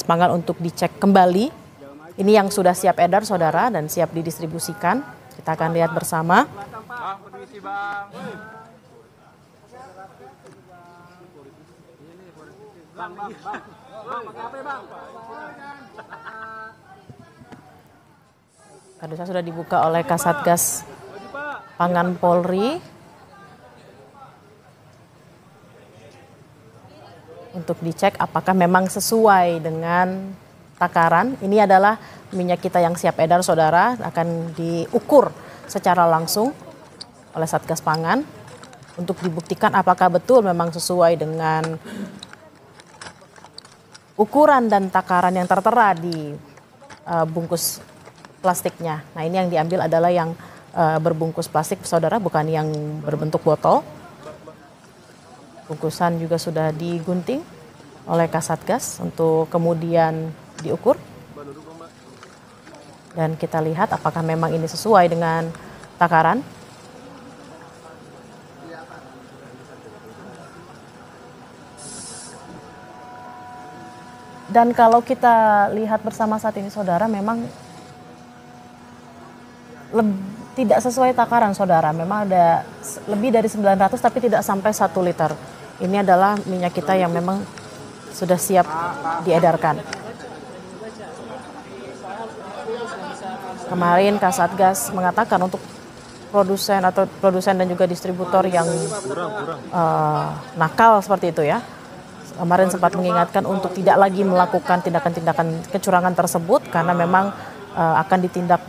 pangan untuk dicek kembali. Ini yang sudah siap edar, saudara, dan siap didistribusikan. Kita akan lihat bersama. Kardusnya sudah dibuka oleh Kasatgas Pangan Polri untuk dicek apakah memang sesuai dengan takaran. Ini adalah minyak kita yang siap edar, saudara, akan diukur secara langsung oleh Satgas Pangan untuk dibuktikan apakah betul memang sesuai dengan ukuran dan takaran yang tertera di bungkus plastiknya. Nah, ini yang diambil adalah yang berbungkus plastik, saudara, bukan yang berbentuk botol. Bungkusan juga sudah digunting oleh Kasatgas untuk kemudian diukur. Dan kita lihat apakah memang ini sesuai dengan takaran. Dan kalau kita lihat bersama saat ini, saudara, memang tidak sesuai takaran, saudara. Memang ada lebih dari 900 tapi tidak sampai 1 liter. Ini adalah minyak kita yang memang sudah siap diedarkan. Kemarin Kasatgas mengatakan untuk produsen dan juga distributor yang nakal seperti itu ya. Kemarin sempat mengingatkan untuk tidak lagi melakukan tindakan-tindakan kecurangan tersebut karena memang akan ditindak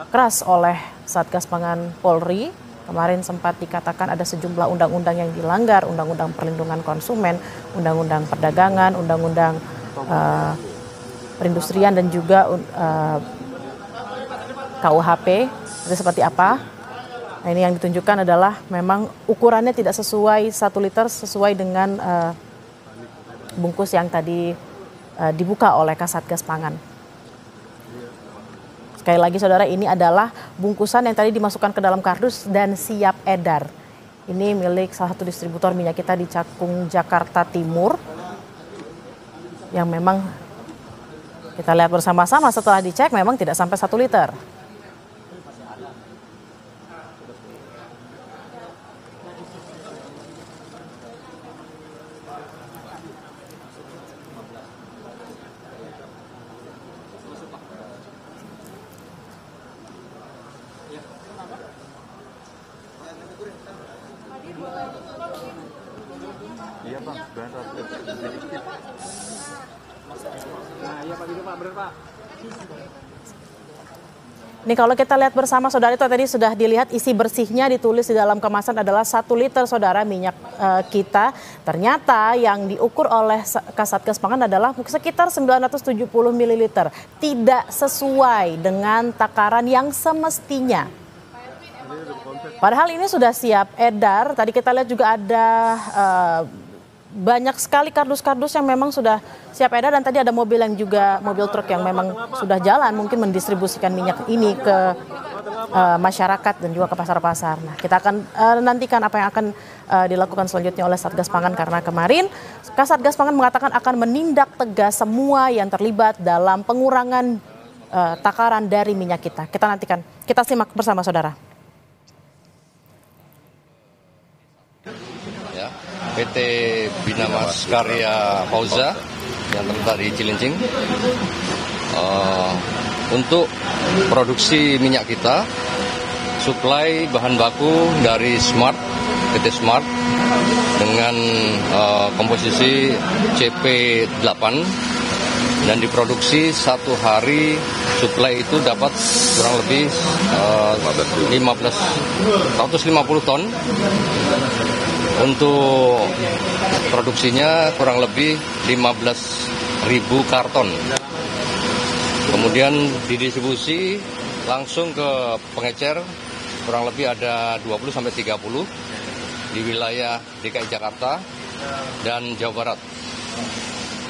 keras oleh Satgas Pangan Polri. Kemarin sempat dikatakan ada sejumlah undang-undang yang dilanggar, Undang-Undang Perlindungan Konsumen, Undang-Undang Perdagangan, Undang-Undang Perindustrian dan juga KUHP. Itu seperti apa? Nah, ini yang ditunjukkan adalah memang ukurannya tidak sesuai 1 liter sesuai dengan bungkus yang tadi dibuka oleh Kasatgas Pangan. Sekali lagi, saudara, ini adalah bungkusan yang tadi dimasukkan ke dalam kardus dan siap edar. Ini milik salah satu distributor minyak kita di Cakung, Jakarta Timur. Yang memang kita lihat bersama-sama setelah dicek memang tidak sampai 1 liter. Iya Pak, sedikit. Nah iya Pak, gitu Pak, benar Pak. Ini kalau kita lihat bersama, saudara, itu tadi sudah dilihat isi bersihnya ditulis di dalam kemasan adalah 1 liter, saudara, minyak kita. Ternyata yang diukur oleh Kasatgas Pangan adalah sekitar 970 ml. Tidak sesuai dengan takaran yang semestinya. Padahal ini sudah siap edar. Tadi kita lihat juga ada banyak sekali kardus-kardus yang memang sudah siap edar, dan tadi ada mobil yang juga mobil truk yang memang sudah jalan mungkin mendistribusikan minyak ini ke masyarakat dan juga ke pasar-pasar. Nah, kita akan nantikan apa yang akan dilakukan selanjutnya oleh Satgas Pangan, karena kemarin Kasatgas Pangan mengatakan akan menindak tegas semua yang terlibat dalam pengurangan takaran dari minyak kita. Kita nantikan, kita simak bersama, saudara. PT Bina Mas Karya Pauza yang terletak di Cilincing, untuk produksi minyak kita, suplai bahan baku dari Smart, PT Smart dengan komposisi CP8, dan diproduksi satu hari suplai itu dapat kurang lebih 150 ton. Untuk produksinya kurang lebih 15.000 karton. Kemudian didistribusi langsung ke pengecer, kurang lebih ada 20-30 di wilayah DKI Jakarta dan Jawa Barat.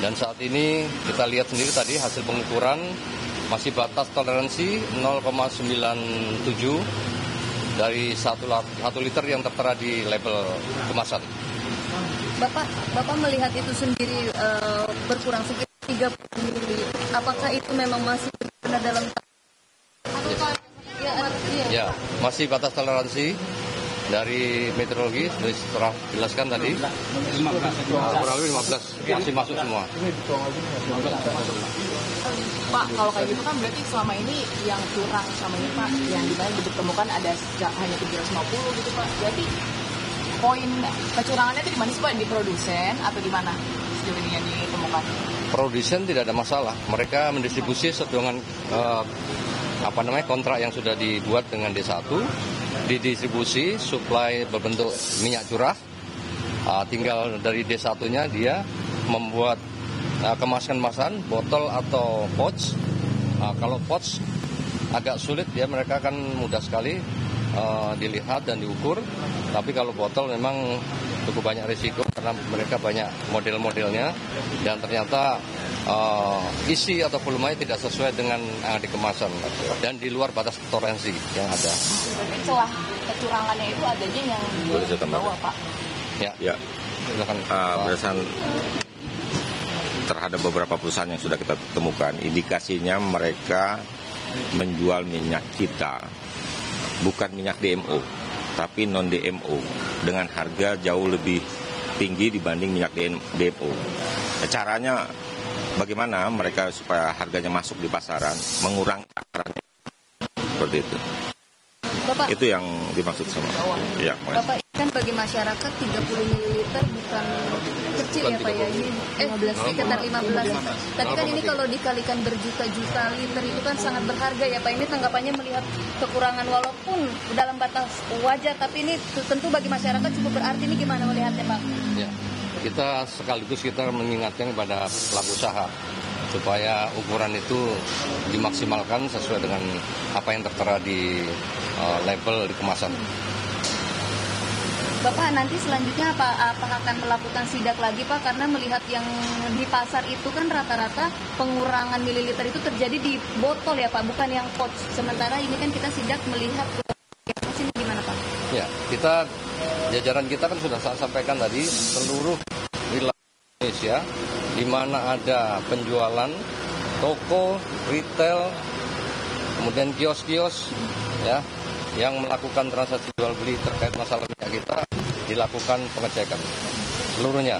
Dan saat ini kita lihat sendiri tadi hasil pengukuran masih batas toleransi 0,97 dari 1 liter yang tertera di label kemasan. Bapak melihat itu sendiri berkurang sekitar 30 mili. Apakah itu memang masih benar dalam Ya, masih batas toleransi dari meteorologi setelah jelaskan tadi. Kurang lebih 15 masih masuk semua. Pak, kalau kayak gitu kan berarti selama ini yang curang selama ini Pak, yang dimana ditemukan ada hanya 350 gitu Pak. Berarti poin kecurangannya itu di mana sih Pak? Di produsen atau di mana sejauh ini yang ditemukan? Produsen tidak ada masalah. Mereka mendistribusi sesuai dengan kontrak yang sudah dibuat dengan D1, didistribusi suplai berbentuk minyak curah. Tinggal dari D1-nya dia membuat kemasan botol atau pouch. Kalau pouch agak sulit ya, mereka akan mudah sekali dilihat dan diukur. Tapi kalau botol memang cukup banyak risiko karena mereka banyak model-modelnya dan ternyata isi atau volumenya tidak sesuai dengan yang dikemasan dan di luar batas toleransi yang ada. Berarti celah kecurangannya itu adanya yang di bawah Pak? Ya. Silakan. Berdasarkan terhadap beberapa perusahaan yang sudah kita temukan, indikasinya mereka menjual minyak kita bukan minyak DMO, tapi non DMO dengan harga jauh lebih tinggi dibanding minyak DMO. Caranya bagaimana mereka supaya harganya masuk di pasaran, mengurangi takarannya seperti itu. Bapak, itu yang dimaksud sama. Ya, Bapak, kan bagi masyarakat 30 ml bukan kecil ya Pak ya, ini sekitar 15. Tapi kan ini kalau dikalikan berjuta-juta liter itu kan sangat berharga ya Pak. Ini tanggapannya melihat kekurangan walaupun dalam batas wajar, tapi ini tentu bagi masyarakat cukup berarti. Ini gimana melihatnya Pak? Ya, kita sekaligus mengingatkan kepada pelaku usaha supaya ukuran itu dimaksimalkan sesuai dengan apa yang tertera di label di kemasan. Bapak, nanti selanjutnya apa akan melakukan sidak lagi Pak? Karena melihat yang di pasar itu kan rata-rata pengurangan mililiter itu terjadi di botol ya Pak, bukan yang pouch. Sementara ini kan kita sidak melihat ini gimana Pak? Ya, jajaran kita kan sudah saya sampaikan tadi, seluruh wilayah Indonesia di mana ada penjualan toko, retail, kemudian kios-kios ya yang melakukan transaksi jual beli terkait masalah minyak kita, dilakukan pengecekan seluruhnya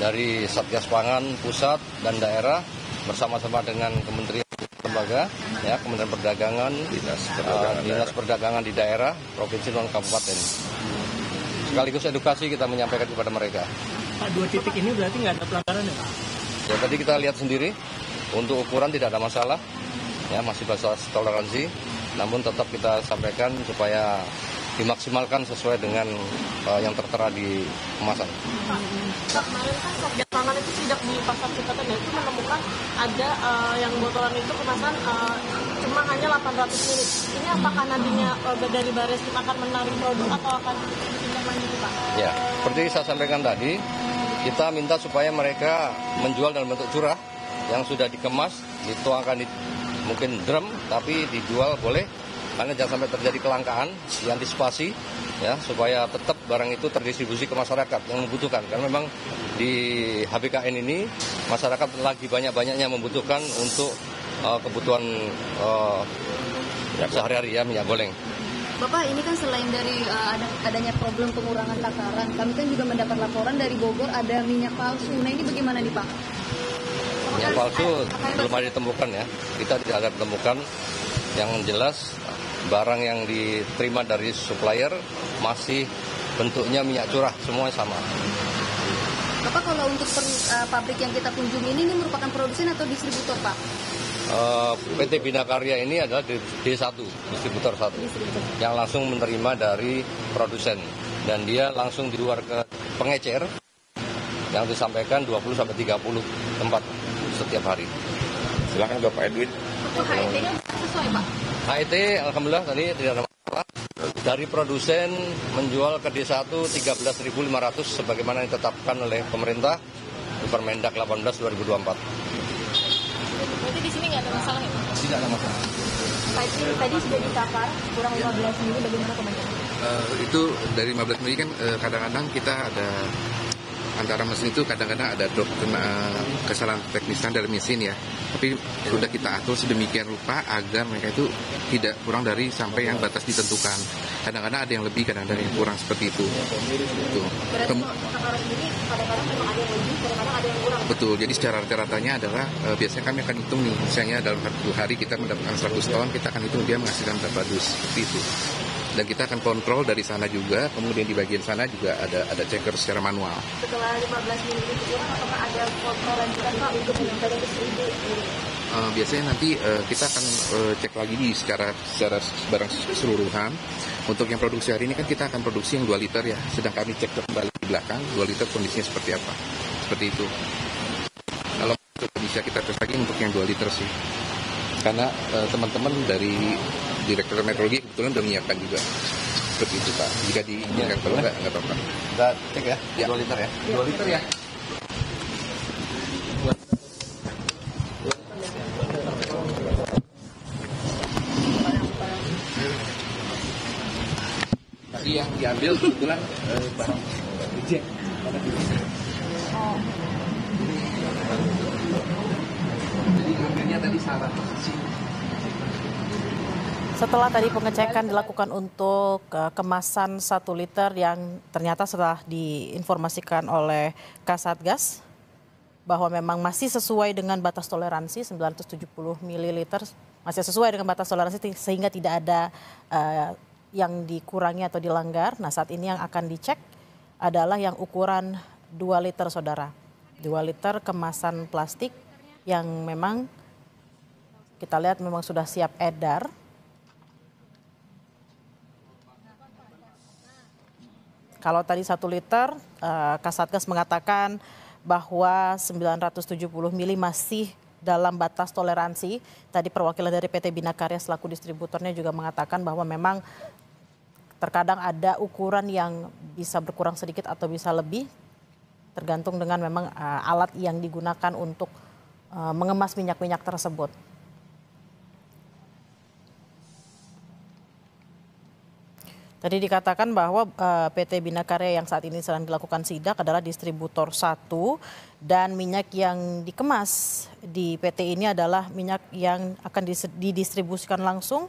dari Satgas Pangan pusat dan daerah bersama-sama dengan kementerian lembaga ya, Kementerian Perdagangan, Dinas Perdagangan di daerah, provinsi dan kabupaten. Sekaligus edukasi kita menyampaikan kepada mereka. Pak, 2 titik ini berarti nggak ada pelanggaran ya Pak? Ya, tadi kita lihat sendiri, untuk ukuran tidak ada masalah, ya masih batas toleransi, namun tetap kita sampaikan supaya dimaksimalkan sesuai dengan yang tertera di kemasan. Pak, kemarin kan Satgas Pangan itu sidak di pasar Cipete dan itu menemukan ada yang botolan itu kemasan cuma hanya 800 ml. Ini apakah nantinya dari Baris kita akan menarik produk atau akan tindak lanjut Pak? Ya, seperti saya sampaikan tadi, kita minta supaya mereka menjual dalam bentuk curah yang sudah dikemas, dituangkan di mungkin drum, tapi dijual boleh, karena jangan sampai terjadi kelangkaan, diantisipasi ya supaya tetap barang itu terdistribusi ke masyarakat yang membutuhkan. Karena memang di HBKN ini masyarakat lagi banyak-banyaknya membutuhkan untuk kebutuhan sehari-hari ya, minyak goreng. Bapak, ini kan selain dari adanya problem pengurangan takaran, kami kan juga mendapat laporan dari Bogor ada minyak palsu. Nah, ini bagaimana nih Pak? Minyak palsu belum ada ditemukan ya, kita tidak ada ditemukan. Yang jelas barang yang diterima dari supplier masih bentuknya minyak curah, semuanya sama. Bapak, kalau untuk pabrik yang kita kunjungi ini merupakan produsen atau distributor Pak? PT Bina Karya ini adalah D1, distributor 1, yang langsung menerima dari produsen. Dan dia langsung di luar ke pengecer, yang disampaikan 20-30 tempat setiap hari. Silakan Bapak Edwin. Untuk HET-nya sesuai Pak? HET alhamdulillah tadi tidak ada masalah. Dari produsen menjual ke D1 13.500 sebagaimana ditetapkan oleh pemerintah di Permendak 18 2024. Berarti di sini nggak ada masalah ya Pak? Tidak ada masalah. Tadi sudah ditakar kurang 15 mili, bagaimana komentarnya? Itu dari 15 mili kan kadang-kadang kita ada antara mesin itu kadang-kadang ada drop kena kesalahan teknis dari mesin ya. Tapi sudah kita atur sedemikian rupa agar mereka itu tidak kurang dari sampai yang batas ditentukan. Kadang-kadang ada yang lebih, kadang-kadang yang kurang seperti itu. Betul. Jadi secara rata-ratanya adalah biasanya kami akan hitung nih, misalnya dalam 1 hari kita mendapatkan 100 ton, kita akan hitung dia menghasilkan berapa dus seperti itu. Dan kita akan kontrol dari sana juga, kemudian di bagian sana juga ada checker secara manual. Setelah 15 mili itu kurang, apakah ada kontrol lanjutan Pak untuk meningkatkan distribusi? Biasanya nanti kita akan cek lagi secara barang keseluruhan. Untuk yang produksi hari ini kan kita akan produksi yang 2 liter ya, sedang kami cek kembali di belakang 2 liter kondisinya seperti apa. Seperti itu. Kalau bisa kita tes lagi untuk yang 2 liter sih. Karena teman-teman dari Direktur Meteorologi kebetulan sudah menyiapkan juga. Seperti itu Pak. Jika diinginkan kalau nggak apa-apa. Kita cek ya, 2 liter ya. 2 liter ya. Tadi yang diambil kebetulan barang reject. Jadi ngambilnya tadi salah posisi. Setelah tadi pengecekan dilakukan untuk kemasan 1 liter yang ternyata setelah diinformasikan oleh Kasatgas bahwa memang masih sesuai dengan batas toleransi 970 ml, masih sesuai dengan batas toleransi sehingga tidak ada yang dikurangi atau dilanggar. Nah saat ini yang akan dicek adalah yang ukuran 2 liter saudara. 2 liter kemasan plastik yang memang kita lihat memang sudah siap edar. Kalau tadi 1 liter, Kasatgas mengatakan bahwa 970 mili masih dalam batas toleransi. Tadi perwakilan dari PT Bina Karya selaku distributornya juga mengatakan bahwa memang terkadang ada ukuran yang bisa berkurang sedikit atau bisa lebih, tergantung dengan memang alat yang digunakan untuk mengemas minyak-minyak tersebut. Tadi dikatakan bahwa PT Bina Karya yang saat ini sedang dilakukan sidak adalah distributor 1 dan minyak yang dikemas di PT ini adalah minyak yang akan didistribusikan langsung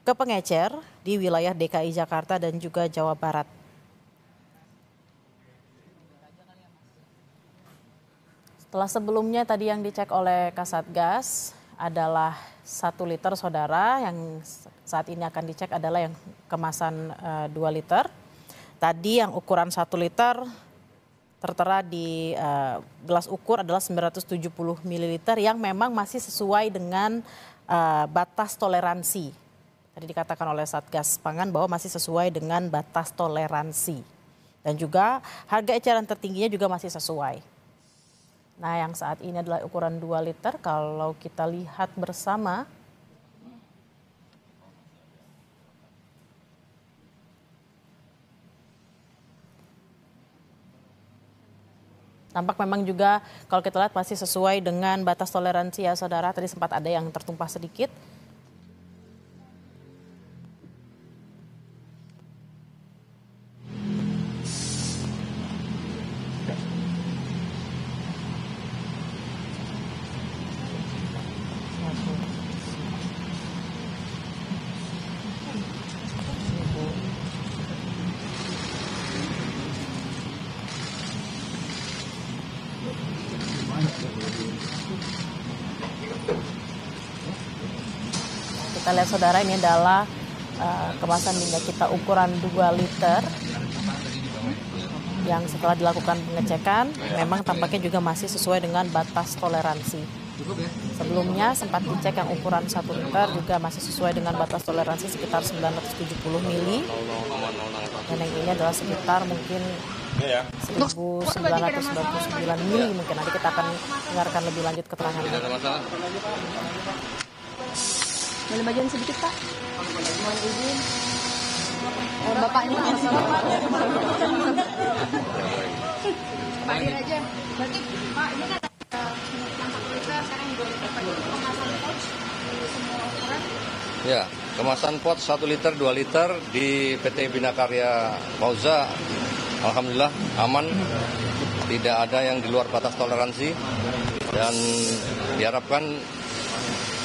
ke pengecer di wilayah DKI Jakarta dan juga Jawa Barat. Setelah sebelumnya tadi yang dicek oleh Kasatgas adalah 1 liter saudara, yang saat ini akan dicek adalah yang kemasan 2 liter. Tadi yang ukuran 1 liter tertera di gelas ukur adalah 970 ml yang memang masih sesuai dengan batas toleransi. Tadi dikatakan oleh Satgas Pangan bahwa masih sesuai dengan batas toleransi. Dan juga harga eceran tertingginya juga masih sesuai. Nah yang saat ini adalah ukuran 2 liter, kalau kita lihat bersama. Tampak memang juga kalau kita lihat masih sesuai dengan batas toleransi ya saudara, tadi sempat ada yang tertumpah sedikit. Kita lihat saudara, ini adalah kemasan minyak kita ukuran 2 liter yang setelah dilakukan pengecekan memang tampaknya juga masih sesuai dengan batas toleransi. Sebelumnya sempat dicek yang ukuran 1 liter juga masih sesuai dengan batas toleransi sekitar 970 mili. Dan yang ini adalah sekitar mungkin 1999 mili mungkin. Nanti kita akan dengarkan lebih lanjut keterangannya. Boleh bagian sedikit Pak? Mohon izin. Bapak ini Pak Dir aja. Berarti Pak ini kan yang 1 liter sekarang yang 2 liter Pak, itu kemasan pouch di semua ukuran? Ya, kemasan pot 1 liter, 2 liter di PT Bina Karya Mauza, alhamdulillah aman. tidak ada yang di luar batas toleransi, dan diharapkan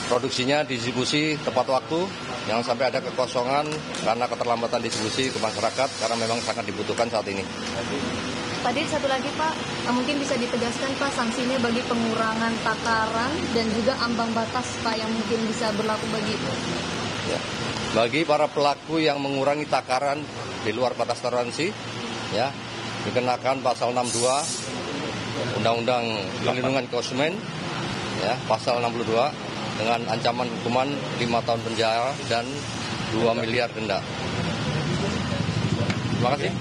produksinya distribusi tepat waktu, jangan sampai ada kekosongan karena keterlambatan distribusi ke masyarakat, karena memang sangat dibutuhkan saat ini. Pak Dit, satu lagi Pak, mungkin bisa ditegaskan Pak sanksinya bagi pengurangan takaran dan juga ambang batas Pak yang mungkin bisa berlaku bagi Ya. Bagi para pelaku yang mengurangi takaran di luar batas toleransi, ya, dikenakan pasal 62 Undang-Undang Perlindungan Konsumen, ya, pasal 62 dengan ancaman hukuman 5 tahun penjara dan 2 miliar denda. Terima kasih.